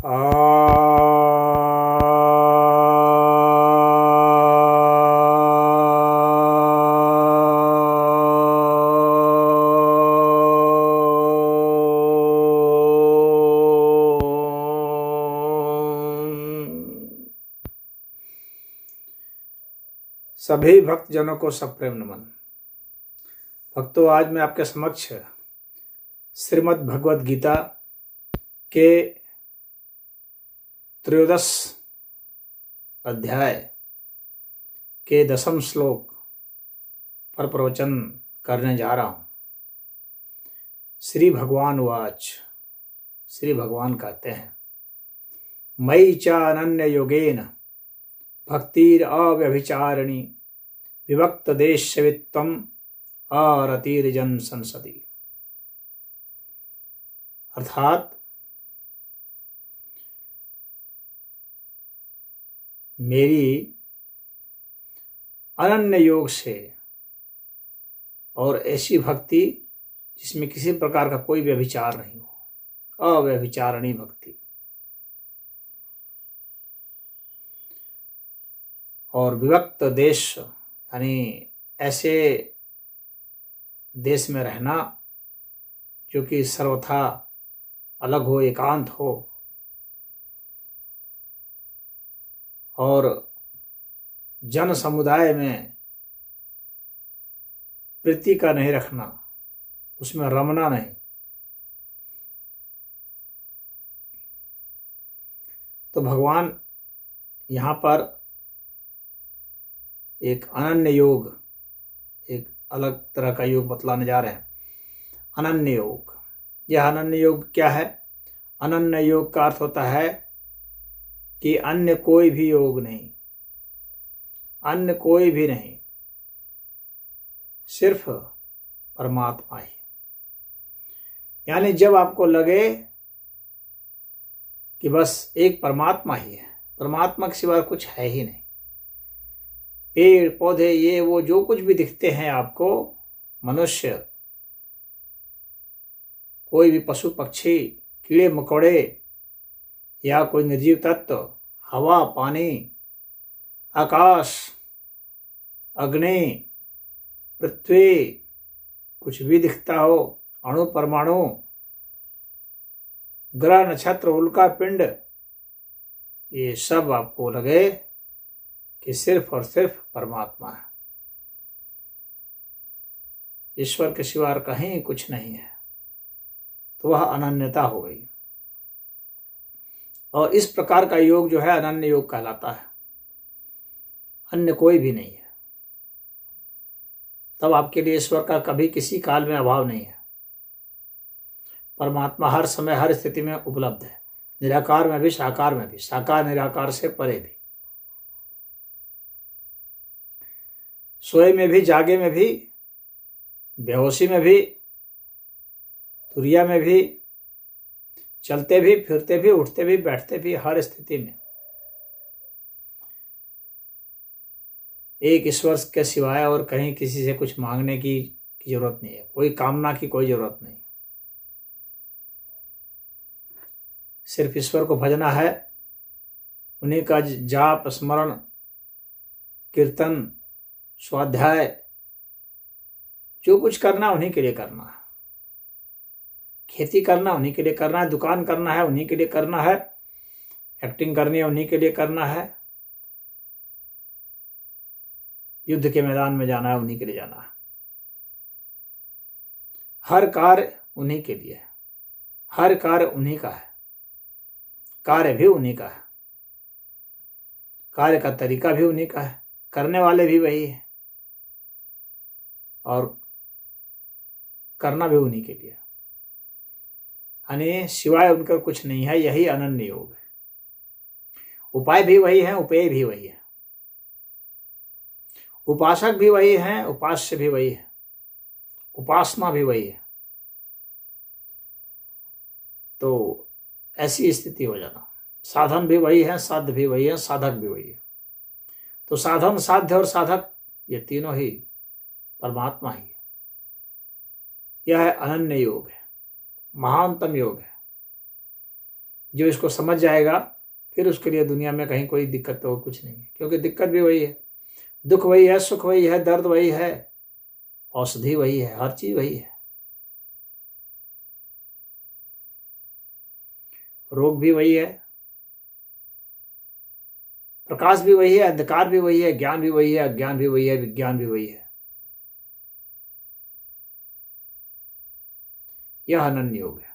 सभी भक्तजनों को सप्रेम नमन। भक्तों, आज मैं आपके समक्ष श्रीमद् भगवद गीता के त्रयोदश अध्याय के 10वें श्लोक पर प्रवचन करने जा रहा हूं। श्री भगवान वाच, श्री भगवान कहते हैं, मयि च अनन्य योगेन भक्तिर अव्यभिचारिणी विभक्त देशवित्तम अरतिर्जन संसदि। अर्थात मेरी अनन्य योग से और ऐसी भक्ति जिसमें किसी प्रकार का कोई व्यभिचार नहीं हो, अव्यभिचारिणी भक्ति, और विभक्त देश यानी ऐसे देश में रहना जो कि सर्वथा अलग हो, एकांत हो, और जन समुदाय में प्रीति का नहीं रखना, उसमें रमना नहीं। तो भगवान यहाँ पर एक अनन्य योग, एक अलग तरह का योग बतलाने जा रहे हैं। अनन्य योग, यह अनन्य योग क्या है? अनन्य योग का अर्थ होता है कि अन्य कोई भी योग नहीं, अन्य कोई भी नहीं, सिर्फ परमात्मा ही। यानी जब आपको लगे कि बस एक परमात्मा ही है, परमात्मा के सिवा कुछ है ही नहीं, पेड़ पौधे ये वो जो कुछ भी दिखते हैं आपको, मनुष्य, कोई भी पशु पक्षी, कीड़े मकोड़े या कोई निर्जीव तत्व, हवा पानी, आकाश, अग्नि, पृथ्वी, कुछ भी दिखता हो, अणु परमाणु, ग्रह नक्षत्र, उल्का पिंड, ये सब आपको लगे कि सिर्फ और सिर्फ परमात्मा है, ईश्वर के सिवा कहीं कुछ नहीं है, तो वह अनन्यता हो गई। और इस प्रकार का योग जो है अनन्य योग कहलाता है। अन्य कोई भी नहीं है, तब आपके लिए ईश्वर का कभी किसी काल में अभाव नहीं है। परमात्मा हर समय हर स्थिति में उपलब्ध है, निराकार में भी, साकार में भी, साकार निराकार से परे भी, सोए में भी, जागे में भी, बेहोशी में भी, तुरिया में भी, चलते भी, फिरते भी, उठते भी, बैठते भी, हर स्थिति में एक ईश्वर के सिवाय और कहीं किसी से कुछ मांगने की जरूरत नहीं है, कोई कामना की कोई जरूरत नहीं। सिर्फ ईश्वर को भजना है, उन्हीं का जाप, स्मरण, कीर्तन, स्वाध्याय, जो कुछ करना उन्हीं के लिए करना है। खेती करना उन्हीं के लिए करना है, दुकान करना है उन्हीं के लिए करना है, एक्टिंग करनी है उन्हीं के लिए करना है, युद्ध के मैदान में जाना है उन्हीं के लिए जाना है। हर कार्य उन्हीं के लिए है, हर कार्य उन्हीं का है, कार्य भी उन्हीं का है, कार्य का तरीका भी उन्हीं का है, करने वाले भी वही है, और करना भी उन्हीं के लिए, यानी सिवाय उनका कुछ नहीं है। यही अनन्य योग है। उपाय भी वही है, उपेय भी वही है, उपासक भी वही है, उपास्य भी वही है, उपासना भी वही है। तो ऐसी स्थिति हो जाना, साधन भी वही है, साध्य भी वही है, साधक भी वही है। तो साधन, साध्य और साधक ये तीनों ही परमात्मा ही है। यह है अनन्य योग है, महानतम योग है, जो इसको समझ जाएगा फिर उसके लिए दुनिया में कहीं कोई दिक्कत तो कुछ नहीं है, क्योंकि दिक्कत भी वही है, दुख वही है, सुख वही है, दर्द वही है, औषधि वही है, हर चीज वही है, रोग भी वही है, प्रकाश भी वही है, अंधकार भी वही है, ज्ञान भी वही है, अज्ञान भी वही है, विज्ञान भी वही है। यह अनन्य योग है।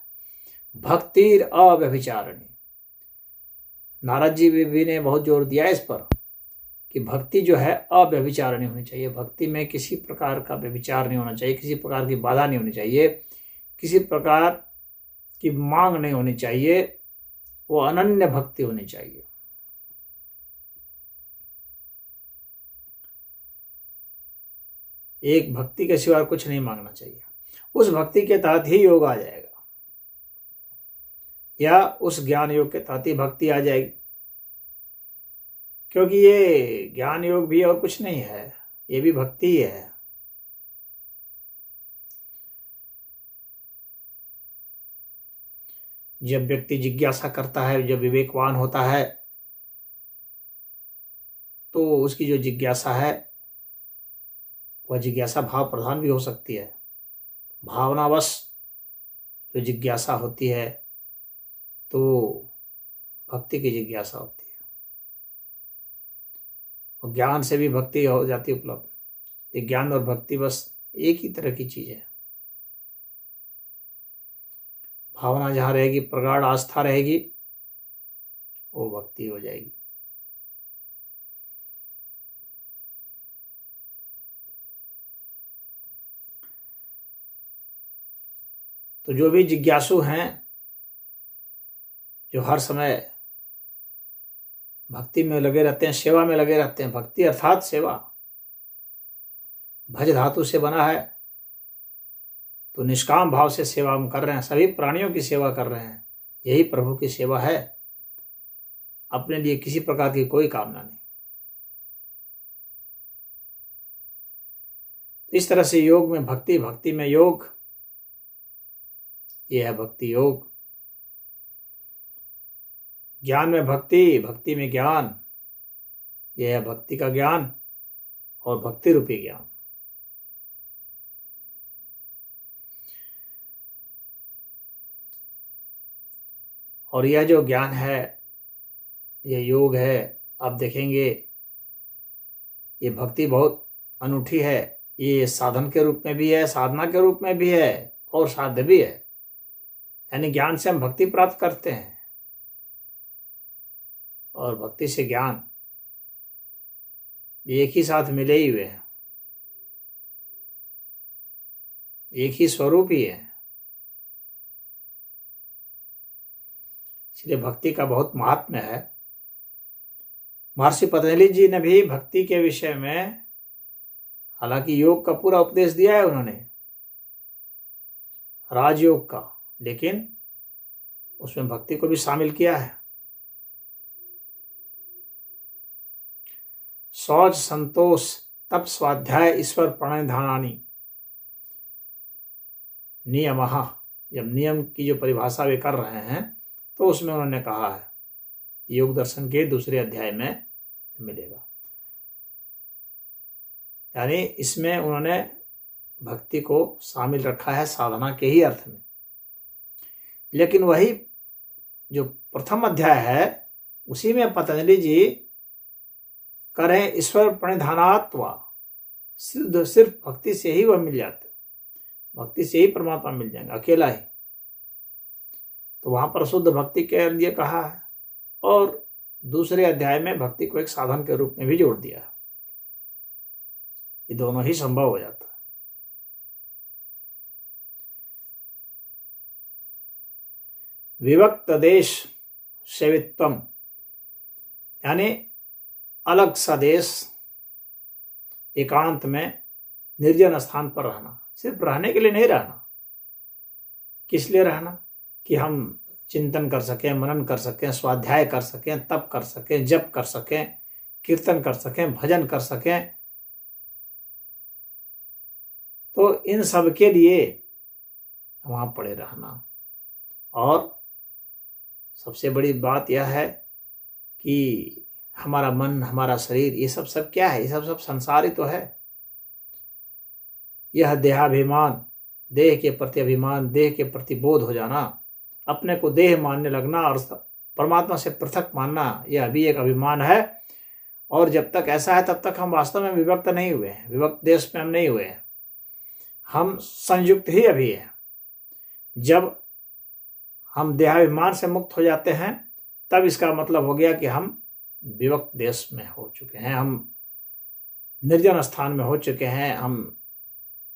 भक्तिर अव्यभिचारिणी। नारद जी भी ने बहुत जोर दिया इस पर कि भक्ति जो है अव्यभिचारिणी होनी चाहिए। भक्ति में किसी प्रकार का व्यभिचार नहीं होना चाहिए, किसी प्रकार की बाधा नहीं होनी चाहिए, किसी प्रकार की मांग नहीं होनी चाहिए, वो अनन्य भक्ति होनी चाहिए। एक भक्ति के सिवा कुछ नहीं मांगना चाहिए। उस भक्ति के तहत ही योग आ जाएगा, या उस ज्ञान योग के तहत ही भक्ति आ जाएगी, क्योंकि ये ज्ञान योग भी और कुछ नहीं है, ये भी भक्ति ही है। जब व्यक्ति जिज्ञासा करता है, जब विवेकवान होता है, तो उसकी जो जिज्ञासा है वह जिज्ञासा भाव प्रधान भी हो सकती है। भावनावश जो जिज्ञासा होती है तो भक्ति की जिज्ञासा होती है, और ज्ञान से भी भक्ति हो जाती है उपलब्ध। ये ज्ञान और भक्ति बस एक ही तरह की चीज है। भावना जहाँ रहेगी, प्रगाढ़ आस्था रहेगी, वो भक्ति हो जाएगी। तो जो भी जिज्ञासु हैं, जो हर समय भक्ति में लगे रहते हैं, सेवा में लगे रहते हैं, भक्ति अर्थात सेवा, भज धातु से बना है, तो निष्काम भाव से सेवा हम कर रहे हैं, सभी प्राणियों की सेवा कर रहे हैं, यही प्रभु की सेवा है। अपने लिए किसी प्रकार की कोई कामना नहीं। इस तरह से योग में भक्ति, भक्ति में योग, यह है भक्ति योग। ज्ञान में भक्ति, भक्ति में ज्ञान, यह है भक्ति का ज्ञान और भक्ति रूपी ज्ञान। और यह जो ज्ञान है, यह योग है, आप देखेंगे ये भक्ति बहुत अनूठी है। ये साधन के रूप में भी है, साधना के रूप में भी है, और साध्य भी है। यानी ज्ञान से हम भक्ति प्राप्त करते हैं, और भक्ति से ज्ञान एक ही साथ मिले ही हुए हैं, एक ही स्वरूप ही है। इसलिए भक्ति का बहुत महात्म्य है। महर्षि पतंजलि जी ने भी भक्ति के विषय में, हालांकि योग का पूरा उपदेश दिया है उन्होंने, राजयोग का, लेकिन उसमें भक्ति को भी शामिल किया है। शौच, संतोष, तप, स्वाध्याय, ईश्वर प्रणिधानानि नियमः। जब नियम की जो परिभाषा वे कर रहे हैं, तो उसमें उन्होंने कहा है, योग दर्शन के दूसरे अध्याय में मिलेगा। यानी इसमें उन्होंने भक्ति को शामिल रखा है साधना के ही अर्थ में। लेकिन वही जो प्रथम अध्याय है, उसी में पतंजलि जी करें ईश्वर प्रणिधानात्वा, सिर्फ भक्ति से ही वह मिल जाते, भक्ति से ही परमात्मा मिल जाएंगे, अकेला ही। तो वहां पर शुद्ध भक्ति के लिए कहा है, और दूसरे अध्याय में भक्ति को एक साधन के रूप में भी जोड़ दिया है। ये दोनों ही संभव हो जाता है। विभक्त देश सेवित्वम, यानी अलग सा देश, एकांत में निर्जन स्थान पर रहना। सिर्फ रहने के लिए नहीं रहना। किस लिए रहना? कि हम चिंतन कर सकें, मनन कर सकें, स्वाध्याय कर सकें, तप कर सकें, जप कर सकें, कीर्तन कर सकें, भजन कर सकें। तो इन सब के लिए वहां पड़े रहना, और सबसे बड़ी बात यह है कि हमारा मन, हमारा शरीर, ये सब क्या है? ये सब संसार ही तो है। यह देहाभिमान, देह के प्रति अभिमान, देह के प्रति बोध हो जाना, अपने को देह मानने लगना और परमात्मा से पृथक मानना, यह भी एक अभिमान है। और जब तक ऐसा है तब तक हम वास्तव में विभक्त नहीं हुए हैं, विभक्त देश में हम नहीं हुए हैं, हम संयुक्त ही अभी हैं। जब हम देहाभिमान से मुक्त हो जाते हैं तब इसका मतलब हो गया कि हम विभक्त देश में हो चुके हैं, हम निर्जन स्थान में हो चुके हैं, हम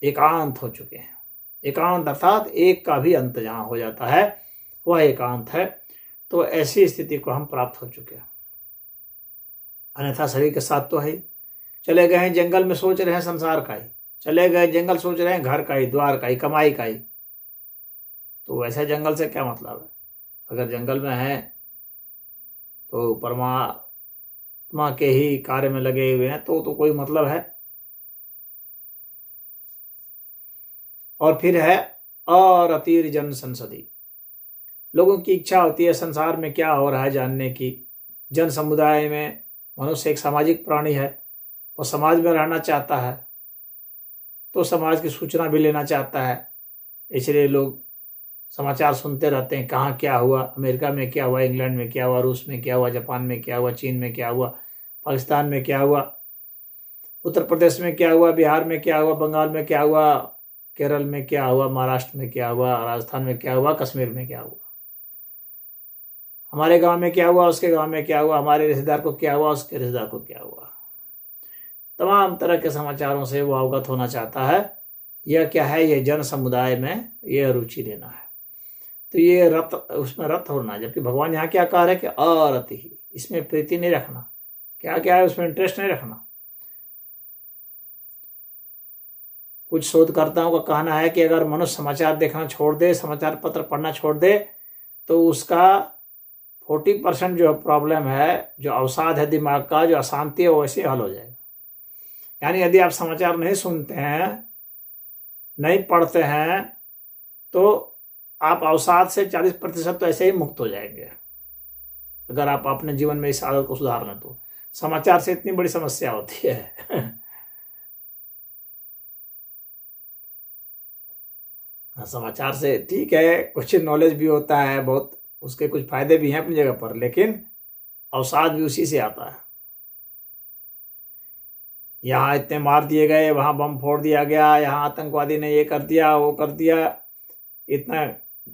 एकांत हो चुके हैं। एकांत अर्थात एक का भी अंत जहाँ हो जाता है वह एकांत है। तो ऐसी स्थिति को हम प्राप्त हो चुके हैं। अन्यथा शरीर के साथ तो है ही। चले गए हैं जंगल में, सोच रहे हैं संसार का ही, चले गए जंगल, सोच रहे हैं घर का ही, द्वार का ही, कमाई का ही। तो वैसे जंगल से क्या मतलब है? अगर जंगल में है तो परमात्मा के ही कार्य में लगे हुए हैं तो कोई मतलब है। और फिर है अरतिर्जन जन संसदी। लोगों की इच्छा होती है संसार में क्या हो रहा है जानने की। जन समुदाय में मनुष्य एक सामाजिक प्राणी है, वो समाज में रहना चाहता है, तो समाज की सूचना भी लेना चाहता है। इसलिए लोग समाचार सुनते रहते हैं, कहाँ क्या हुआ, अमेरिका में क्या हुआ, इंग्लैंड में क्या हुआ, रूस में क्या हुआ, जापान में क्या हुआ, चीन में क्या हुआ, पाकिस्तान में क्या हुआ, उत्तर प्रदेश में क्या हुआ, बिहार में क्या हुआ, बंगाल में क्या हुआ, केरल में क्या हुआ, महाराष्ट्र में क्या हुआ, राजस्थान में क्या हुआ, कश्मीर में क्या हुआ, हमारे गांव में क्या हुआ, उसके गांव में क्या हुआ, हमारे रिश्तेदार को क्या हुआ, उसके रिश्तेदार को क्या हुआ। तमाम तरह के समाचारों से वो अवगत होना चाहता है। यह क्या है? यह जन समुदाय में यह रुचि लेना है। तो ये रत, उसमें रत होना। जबकि भगवान यहाँ क्या कह रहे हैं कि अरति ही, इसमें प्रीति नहीं रखना। क्या क्या है उसमें इंटरेस्ट नहीं रखना। कुछ शोधकर्ताओं का कहना है कि अगर मनुष्य समाचार देखना छोड़ दे, समाचार पत्र पढ़ना छोड़ दे, तो उसका 40% जो प्रॉब्लम है, जो अवसाद है दिमाग का, जो अशांति है, वो वैसे हल हो जाएगा। यानी यदि आप समाचार नहीं सुनते हैं, नहीं पढ़ते हैं, तो आप अवसाद से 40% तो ऐसे ही मुक्त हो जाएंगे, अगर आप अपने जीवन में इस आदत को सुधार लें तो। समाचार से इतनी बड़ी समस्या होती है। समाचार से ठीक है, कुछ नॉलेज भी होता है, बहुत उसके कुछ फायदे भी हैं अपनी जगह पर, लेकिन अवसाद भी उसी से आता है। यहाँ इतने मार दिए गए, वहाँ बम फोड़ दिया गया, यहाँ आतंकवादी ने ये कर दिया, वो कर दिया, इतना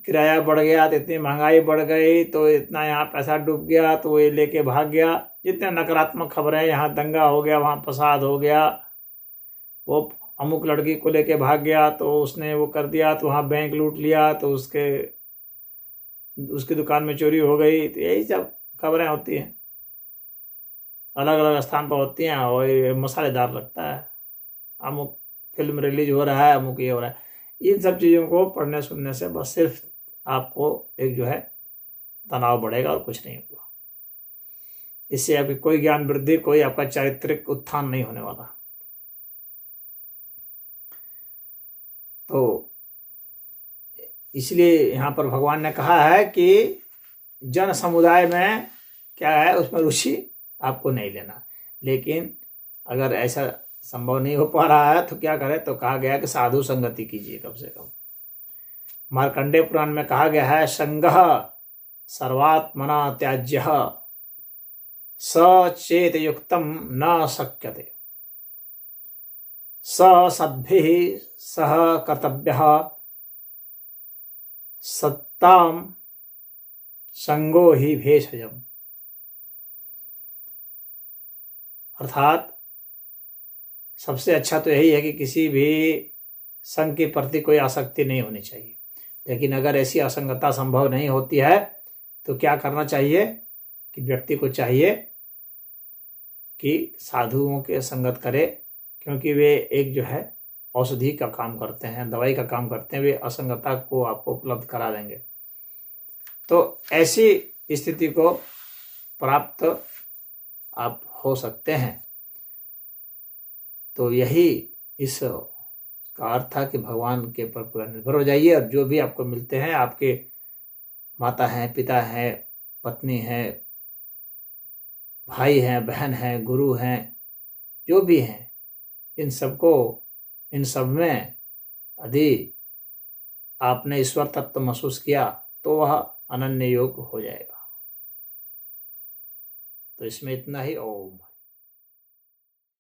किराया बढ़ गया, तो इतनी महंगाई बढ़ गई, तो इतना यहाँ पैसा डूब गया, तो ये लेके भाग गया। जितने नकारात्मक खबरें, यहाँ दंगा हो गया, वहाँ फसाद हो गया, वो अमुक लड़की को लेके भाग गया, तो उसने वो कर दिया, तो वहाँ बैंक लूट लिया, तो उसकी दुकान में चोरी हो गई। तो यही सब खबरें होती हैं, अलग अलग स्थान पर होती हैं, और ये मसालेदार लगता है। अमुक फिल्म रिलीज हो रहा है, अमुक ये हो रहा है। इन सब चीज़ों को पढ़ने सुनने से बस सिर्फ आपको एक जो है तनाव बढ़ेगा और कुछ नहीं होगा। इससे आपकी कोई ज्ञान वृद्धि, कोई आपका चारित्रिक उत्थान नहीं होने वाला। तो इसलिए यहाँ पर भगवान ने कहा है कि जन समुदाय में क्या है, उसमें रुचि आपको नहीं लेना। लेकिन अगर ऐसा संभव नहीं हो पा रहा है तो क्या करें? तो कहा गया कि साधु संगति कीजिए कम से कम। मार्कंडेय पुराण में कहा गया है, संगः सर्वात्मना त्याज्यः सचेत युक्तम न शक्यते, स सद्भिः सह कर्तव्यः सत्ताम संगो ही भेषजम। अर्थात सबसे अच्छा तो यही है कि किसी भी संघ के प्रति कोई आसक्ति नहीं होनी चाहिए। लेकिन अगर ऐसी असंगता संभव नहीं होती है तो क्या करना चाहिए कि व्यक्ति को चाहिए कि साधुओं के संगत करे, क्योंकि वे एक जो है औषधि का काम करते हैं, दवाई का काम करते हैं, वे असंगता को आपको उपलब्ध करा देंगे। तो ऐसी स्थिति को प्राप्त आप हो सकते हैं। तो यही इस का अर्थ था कि भगवान के पर पूरा निर्भर हो जाइए, और जो भी आपको मिलते हैं, आपके माता हैं, पिता हैं, पत्नी है, भाई हैं, बहन है, गुरु हैं, जो भी हैं, इन सब में यदि आपने ईश्वर तत्व महसूस किया तो वह अनन्य योग हो जाएगा। तो इसमें इतना ही। ओम।